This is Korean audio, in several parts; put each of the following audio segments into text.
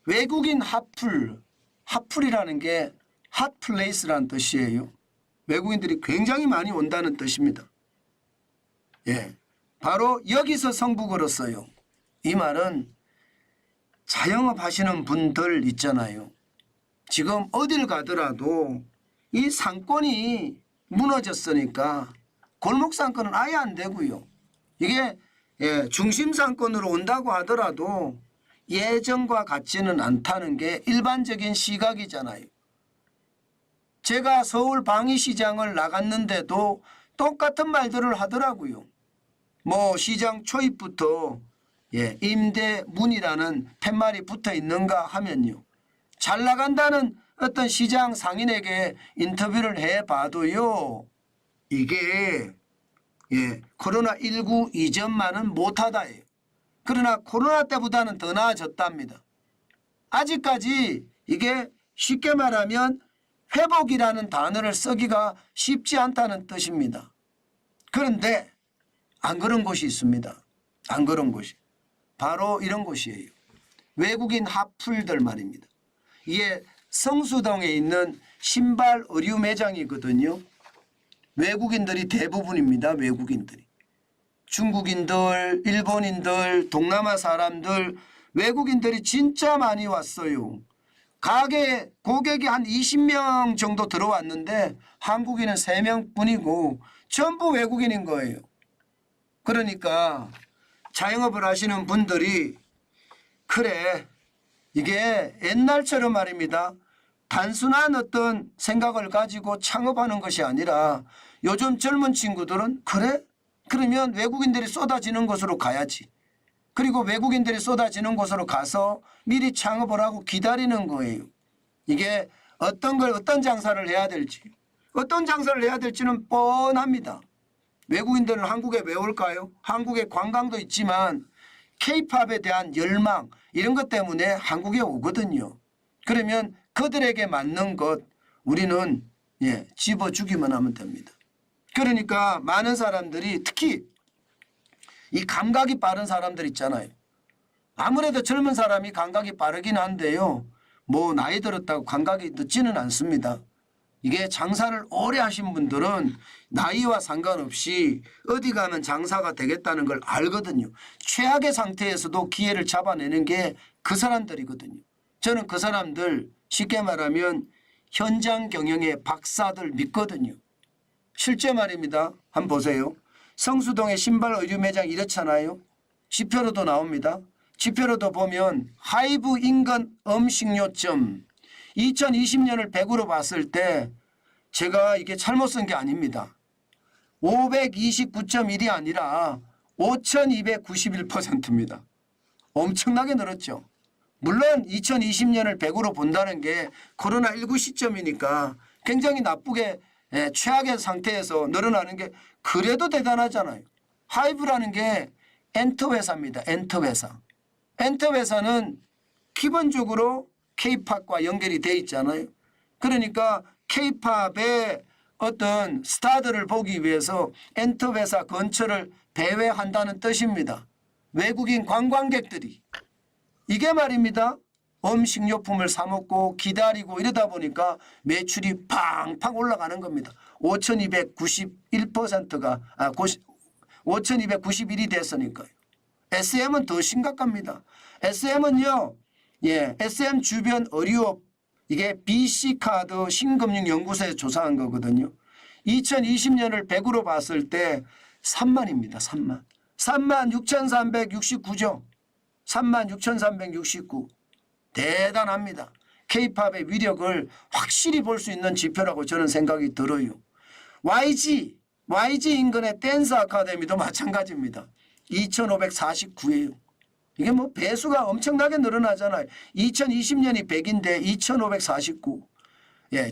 외국인 핫플이라는 게 핫플레이스라는 뜻이에요. 외국인들이 굉장히 많이 온다는 뜻입니다. 예, 바로 여기서 성북어로 써요. 이 말은 자영업 하시는 분들 있잖아요. 지금 어딜 가더라도 이 상권이 무너졌으니까 골목 상권은 아예 안 되고요. 이게 중심 상권으로 온다고 하더라도 예전과 같지는 않다는 게 일반적인 시각이잖아요. 제가 서울 방위시장을 나갔는데도 똑같은 말들을 하더라고요. 뭐 시장 초입부터 임대문이라는 팻말이 붙어 있는가 하면요. 잘 나간다는 어떤 시장 상인에게 인터뷰를 해봐도요. 이게 코로나19 이전만은 못하다예요. 그러나 코로나 때보다는 더 나아졌답니다. 아직까지 이게 쉽게 말하면 회복이라는 단어를 쓰기가 쉽지 않다는 뜻입니다. 그런데 안 그런 곳이 있습니다. 안 그런 곳이. 바로 이런 곳이에요. 외국인 핫플들 말입니다. 이게 성수동에 있는 신발 의류 매장이거든요. 외국인들이 대부분입니다. 외국인들이. 중국인들, 일본인들, 동남아 사람들, 외국인들이 진짜 많이 왔어요. 가게 고객이 한 20명 정도 들어왔는데 한국인은 3명 뿐이고 전부 외국인인 거예요. 그러니까 자영업을 하시는 분들이 그래 이게 옛날처럼 말입니다. 단순한 어떤 생각을 가지고 창업하는 것이 아니라 요즘 젊은 친구들은 그래? 그러면 외국인들이 쏟아지는 곳으로 가야지. 그리고 외국인들이 쏟아지는 곳으로 가서 미리 창업을 하고 기다리는 거예요. 이게 어떤 장사를 해야 될지, 어떤 장사를 해야 될지는 뻔합니다. 외국인들은 한국에 왜 올까요? 한국에 관광도 있지만 K-팝에 대한 열망 이런 것 때문에 한국에 오거든요. 그러면 그들에게 맞는 것 우리는 집어주기만 하면 됩니다. 그러니까 많은 사람들이 특히 이 감각이 빠른 사람들 있잖아요. 아무래도 젊은 사람이 감각이 빠르긴 한데요. 뭐 나이 들었다고 감각이 늦지는 않습니다. 이게 장사를 오래 하신 분들은 나이와 상관없이 어디 가면 장사가 되겠다는 걸 알거든요. 최악의 상태에서도 기회를 잡아내는 게 그 사람들이거든요. 저는 그 사람들 쉽게 말하면 현장 경영의 박사들 믿거든요. 실제 말입니다. 한번 보세요. 성수동의 신발 의류 매장 이렇잖아요. 지표로도 나옵니다. 지표로도 보면 하이브 인근 음식료점 2020년을 100으로 봤을 때 제가 이게 잘못 쓴 게 아닙니다. 529.1이 아니라 5291%입니다. 엄청나게 늘었죠. 물론 2020년을 100으로 본다는 게 코로나19 시점이니까 굉장히 나쁘게 최악의 상태에서 늘어나는 게 그래도 대단하잖아요. 하이브라는 게 엔터 회사입니다. 엔터 회사. 엔터 회사는 기본적으로 K-팝과 연결이 돼 있잖아요. 그러니까 K-팝의 어떤 스타들을 보기 위해서 엔터 회사 근처를 배회한다는 뜻입니다. 외국인 관광객들이. 이게 말입니다. 음식료품을 사 먹고 기다리고 이러다 보니까 매출이 팡팡 올라가는 겁니다. 5291%가 5291이 됐으니까요. SM은 더 심각합니다. SM은요. SM 주변 의류업 이게 BC카드 신금융연구소에 조사한 거거든요. 2020년을 100으로 봤을 때 3만입니다. 3만. 36,369죠. 36,369. 대단합니다. K-팝의 위력을 확실히 볼 수 있는 지표라고 저는 생각이 들어요. YG 인근의 댄스 아카데미도 마찬가지입니다. 2,549예요. 이게 뭐 배수가 엄청나게 늘어나잖아요. 2020년이 100인데 2,549.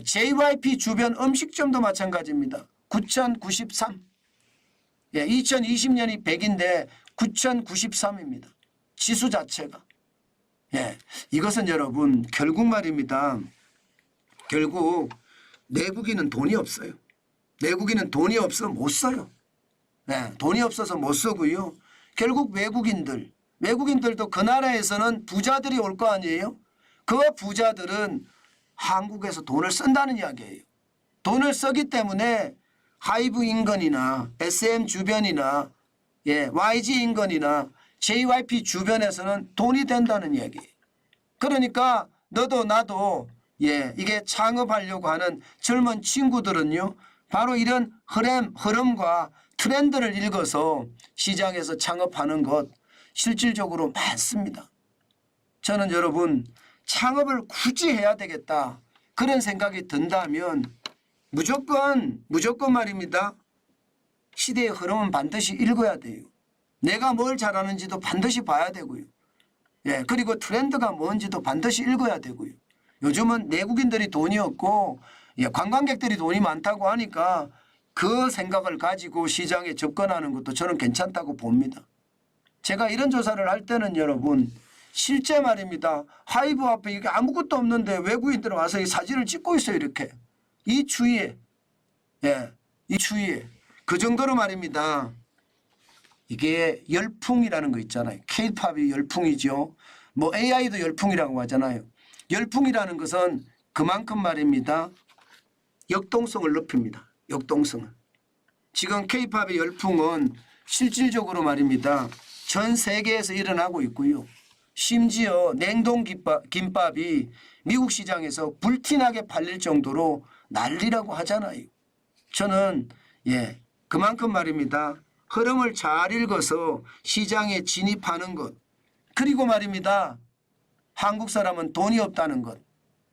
JYP 주변 음식점도 마찬가지입니다. 9,093. 2020년이 100인데 9,093입니다. 지수 자체가. 이것은 여러분 결국 말입니다. 결국 내국인은 돈이 없어요. 내국인은 돈이 없어 못 써요. 돈이 없어서 못 쓰고요. 결국 외국인들도 그 나라에서는 부자들이 올 거 아니에요. 그 부자들은 한국에서 돈을 쓴다는 이야기예요. 돈을 쓰기 때문에 하이브 인근이나 SM 주변이나 YG 인근이나 JYP 주변에서는 돈이 된다는 이야기예요. 그러니까 너도 나도 이게 창업하려고 하는 젊은 친구들은요. 바로 이런 흐름과 트렌드를 읽어서 시장에서 창업하는 것 실질적으로 많습니다. 저는 여러분 창업을 굳이 해야 되겠다 그런 생각이 든다면 무조건 말입니다. 시대의 흐름은 반드시 읽어야 돼요. 내가 뭘 잘하는지도 반드시 봐야 되고요. 그리고 트렌드가 뭔지도 반드시 읽어야 되고요. 요즘은 내국인들이 돈이 없고 관광객들이 돈이 많다고 하니까 그 생각을 가지고 시장에 접근하는 것도 저는 괜찮다고 봅니다. 제가 이런 조사를 할 때는 여러분 실제 말입니다. 하이브 앞에 이게 아무것도 없는데 외국인들은 와서 이 사진을 찍고 있어요. 이렇게. 이 추위에. 이 추위에. 그 정도로 말입니다. 이게 열풍이라는 거 있잖아요. K-팝이 열풍이죠. 뭐 AI도 열풍이라고 하잖아요. 열풍이라는 것은 그만큼 말입니다. 역동성을 높입니다. 역동성을. 지금 K-팝의 열풍은 실질적으로 말입니다. 전 세계에서 일어나고 있고요. 심지어 냉동 김밥이 미국 시장에서 불티나게 팔릴 정도로 난리라고 하잖아요. 저는 그만큼 말입니다. 흐름을 잘 읽어서 시장에 진입하는 것. 그리고 말입니다. 한국 사람은 돈이 없다는 것.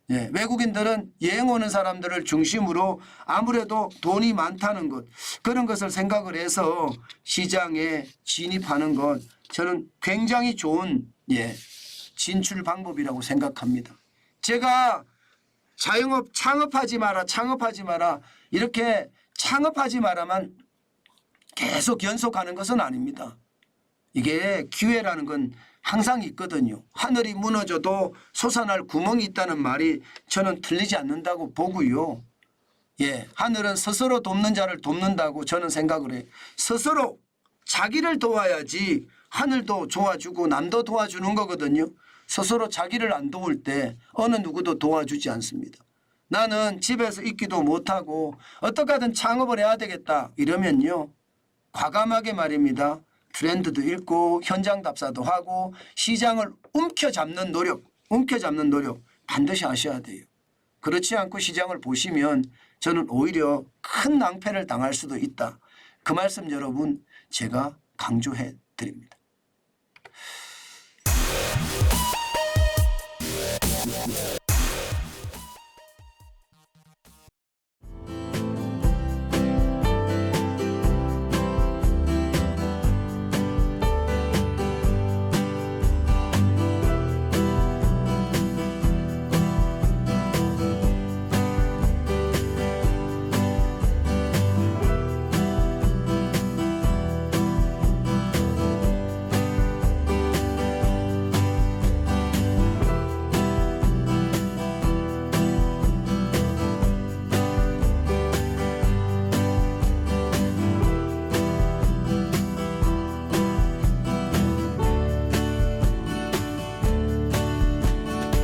외국인들은 여행 오는 사람들을 중심으로 아무래도 돈이 많다는 것. 그런 것을 생각을 해서 시장에 진입하는 것. 저는 굉장히 좋은 진출 방법이라고 생각합니다. 제가 자영업 창업하지 마라 이렇게 창업하지 마라만 계속 연속하는 것은 아닙니다. 이게 기회라는 건 항상 있거든요. 하늘이 무너져도 솟아날 구멍이 있다는 말이 저는 틀리지 않는다고 보고요. 하늘은 스스로 돕는 자를 돕는다고 저는 생각을 해요. 스스로 자기를 도와야지 하늘도 도와주고 남도 도와주는 거거든요. 스스로 자기를 안 도울 때 어느 누구도 도와주지 않습니다. 나는 집에서 있기도 못하고 어떻게 하든 창업을 해야 되겠다 이러면요. 과감하게 말입니다. 트렌드도 읽고 현장 답사도 하고 시장을 움켜잡는 노력 반드시 하셔야 돼요. 그렇지 않고 시장을 보시면 저는 오히려 큰 낭패를 당할 수도 있다. 그 말씀 여러분 제가 강조해 드립니다.